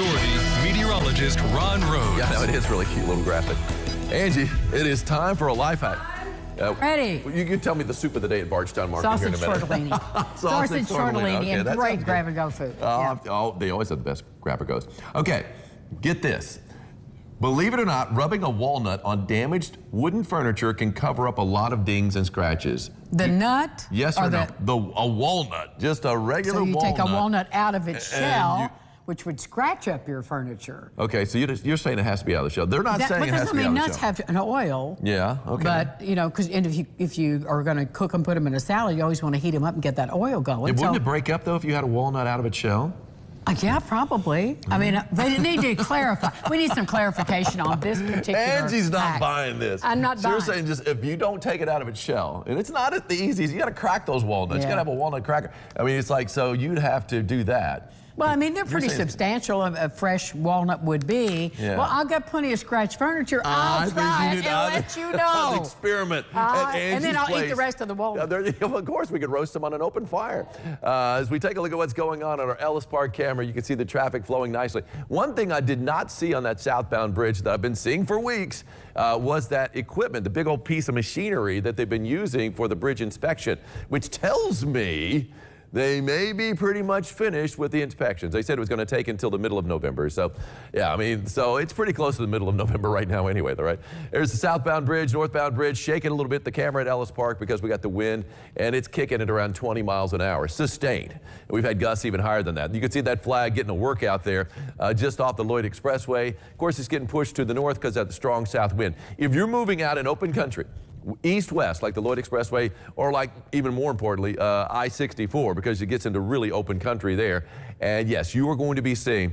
Authority meteorologist Ron Rhodes. Yeah, no, it is really cute little graphic. Angie, it is time for a life hack. Ready. You can tell me the soup of the day at Bardstown Market here in a minute. Sausage tortellini and great grab-and-go food. Oh, they always have the best grab-and-goes. Okay, get this. Believe it or not, rubbing a walnut on damaged wooden furniture can cover up a lot of dings and scratches. The nut? Yes or no? A walnut, just a regular walnut. So you take a walnut out of its shell, which would scratch up your furniture. Okay, so you're saying it has to be out of the shell. They're not saying it has to be out of the shell. Nuts have an oil. Yeah, okay. But, you know, because if you are going to cook them, put them in a salad, you always want to heat them up and get that oil going. Wouldn't it break up, though, if you had a walnut out of its shell? Yeah, probably. I mean, they need to clarify. We need some clarification on this particular Angie's not hack. buying this. I'm not buying. You're saying just if you don't take it out of its shell, and it's not the easiest. You got to crack those walnuts. Yeah. You got to have a walnut cracker. I mean, it's like, so you'd have to do that. Well, I mean, they're pretty substantial. A fresh walnut would be. Yeah. Well, I've got plenty of scratch furniture. I'll try it and let you know. An experiment at Angie's and then I'll place. eat the rest of the walnut. Of course, we could roast them on an open fire. As we take a look at what's going on our Ellis Park camera, you can see the traffic flowing nicely. One thing I did not see on that southbound bridge that I've been seeing for weeks was that equipment, the big old piece of machinery that they've been using for the bridge inspection, which tells me they may be pretty much finished with the inspections. They said it was going to take until the middle of November. So, yeah, I mean, so it's pretty close to the middle of November right now anyway, though, right? There's the southbound bridge, northbound bridge, shaking a little bit, the camera at Ellis Park because we got the wind, and it's kicking at around 20 miles an hour, sustained. And we've had gusts even higher than that. You can see that flag getting a workout there just off the Lloyd Expressway. Of course, it's getting pushed to the north because of the strong south wind. If you're moving out in open country, east-west, like the Lloyd Expressway, or like, even more importantly, I-64, because it gets into really open country there. And yes, you are going to be seeing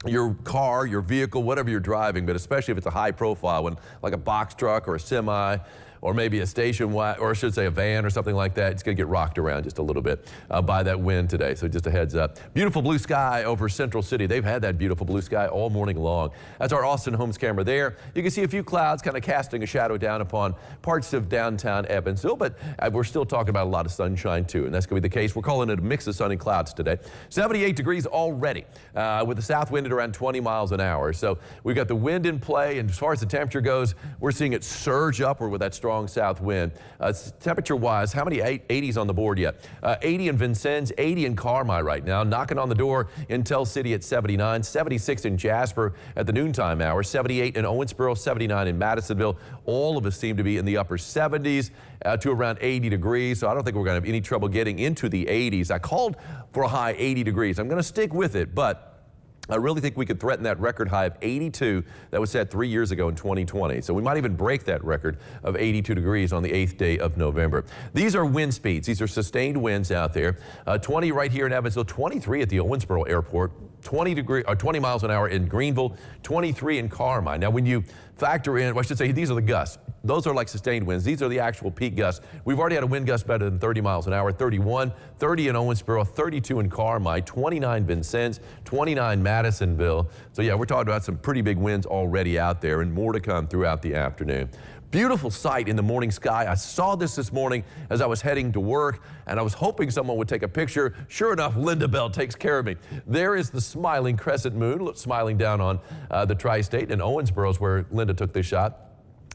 your car, your vehicle, whatever you're driving, but especially if it's a high-profile one, like a box truck or a semi, or maybe a station wagon, or I should say a van or something like that, it's going to get rocked around just a little bit by that wind today. So just a heads up. Beautiful blue sky over Central City. They've had that beautiful blue sky all morning long. That's our Austin Homes camera there. You can see a few clouds kind of casting a shadow down upon parts of downtown Evansville, but we're still talking about a lot of sunshine too, and that's going to be the case. We're calling it a mix of sun and clouds today. 78 degrees already with the south wind at around 20 miles an hour. So we've got the wind in play, and as far as the temperature goes, we're seeing it surge upward with that strong south wind. Temperature-wise, how many 80s on the board yet? 80 in Vincennes, 80 in Carmi right now. Knocking on the door in Tell City at 79, 76 in Jasper at the noontime hour, 78 in Owensboro, 79 in Madisonville. All of us seem to be in the upper 70s to around 80 degrees, so I don't think we're going to have any trouble getting into the 80s. I called for a high 80 degrees. I'm going to stick with it, but I really think we could threaten that record high of 82 that was set 3 years ago in 2020. So we might even break that record of 82 degrees on the 8th day of November. These are wind speeds. These are sustained winds out there. 20 right here in Evansville, 23 at the Owensboro Airport, 20 miles an hour in Greenville, 23 in Carmi. Now, when you factor in, well, I should say, these are the gusts. Those are like sustained winds. These are the actual peak gusts. We've already had a wind gust better than 30 miles an hour, 31, 30 in Owensboro, 32 in Carmi, 29 Vincennes, 29 Madisonville. So yeah, we're talking about some pretty big winds already out there and more to come throughout the afternoon. Beautiful sight in the morning sky. I saw this morning as I was heading to work, and I was hoping someone would take a picture. Sure enough, Linda Bell takes care of me. There is the smiling crescent moon smiling down on the tri-state, and Owensboro is where Linda took this shot.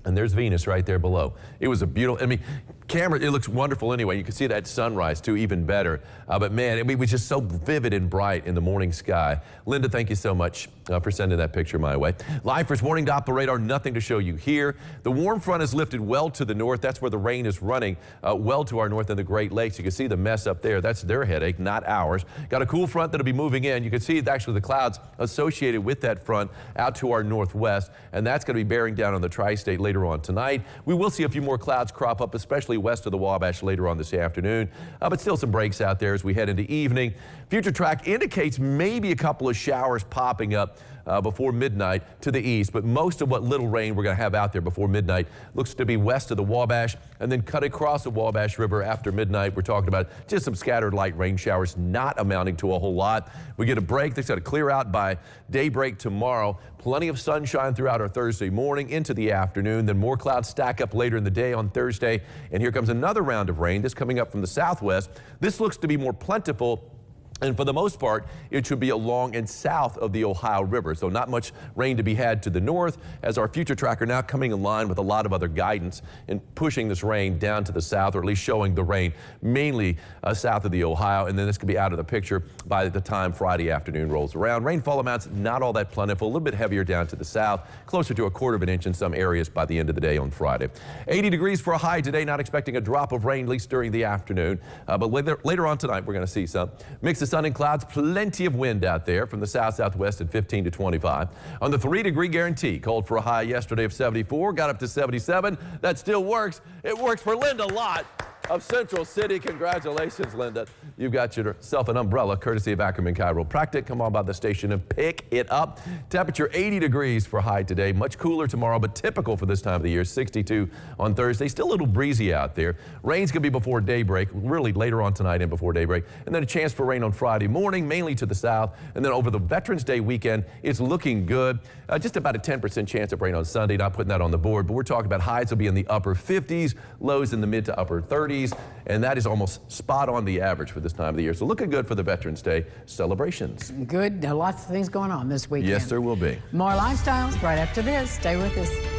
And there's Venus right there below. It was a beautiful, I mean, camera, it looks wonderful anyway. You can see that sunrise too, even better. But man, it was just so vivid and bright in the morning sky. Linda, thank you so much for sending that picture my way. Lifers warning Doppler radar, nothing to show you here. The warm front is lifted well to the north. That's where the rain is running well to our north in the Great Lakes. You can see the mess up there. That's their headache, not ours. Got a cool front that'll be moving in. You can see actually the clouds associated with that front out to our northwest, and that's going to be bearing down on the tri-state later on tonight. We will see a few more clouds crop up, especially west of the Wabash later on this afternoon, but still some breaks out there as we head into evening. Future track indicates maybe a couple of showers popping up before midnight to the east, but most of what little rain we're going to have out there before midnight looks to be west of the Wabash and then cut across the Wabash River after midnight. We're talking about just some scattered light rain showers, not amounting to a whole lot. We get a break that's going to clear out by daybreak tomorrow. Plenty of sunshine throughout our Thursday morning into the afternoon. Then more clouds stack up later in the day on Thursday. And here comes another round of rain. This coming up from the southwest. This looks to be more plentiful And for the most part, it should be along and south of the Ohio River. So not much rain to be had to the north, as our future tracker now coming in line with a lot of other guidance and pushing this rain down to the south, or at least showing the rain mainly south of the Ohio. And then this could be out of the picture by the time Friday afternoon rolls around. Rainfall amounts not all that plentiful, a little bit heavier down to the south, closer to 1/4 of an inch in some areas by the end of the day on Friday. 80 degrees for a high today, not expecting a drop of rain, at least during the afternoon. But later on tonight, we're going to see some mix of sun and clouds, plenty of wind out there from the south-southwest at 15 to 25. On the 3-degree guarantee, called for a high yesterday of 74, got up to 77. That still works. It works for Linda Lott of Central City. Congratulations, Linda. You've got yourself an umbrella courtesy of Ackerman Chiropractic. Come on by the station and pick it up. Temperature 80 degrees for high today. Much cooler tomorrow, but typical for this time of the year. 62 on Thursday. Still a little breezy out there. Rain's going to be before daybreak, really later on tonight and before daybreak. And then a chance for rain on Friday morning, mainly to the south. And then over the Veterans Day weekend, it's looking good. Just about a 10% chance of rain on Sunday. Not putting that on the board, but we're talking about highs will be in the upper 50s, lows in the mid to upper 30s. And that is almost spot on the average for this time of the year. So looking good for the Veterans Day celebrations. Good. Lots of things going on this weekend. Yes, there will be. More lifestyles right after this. Stay with us.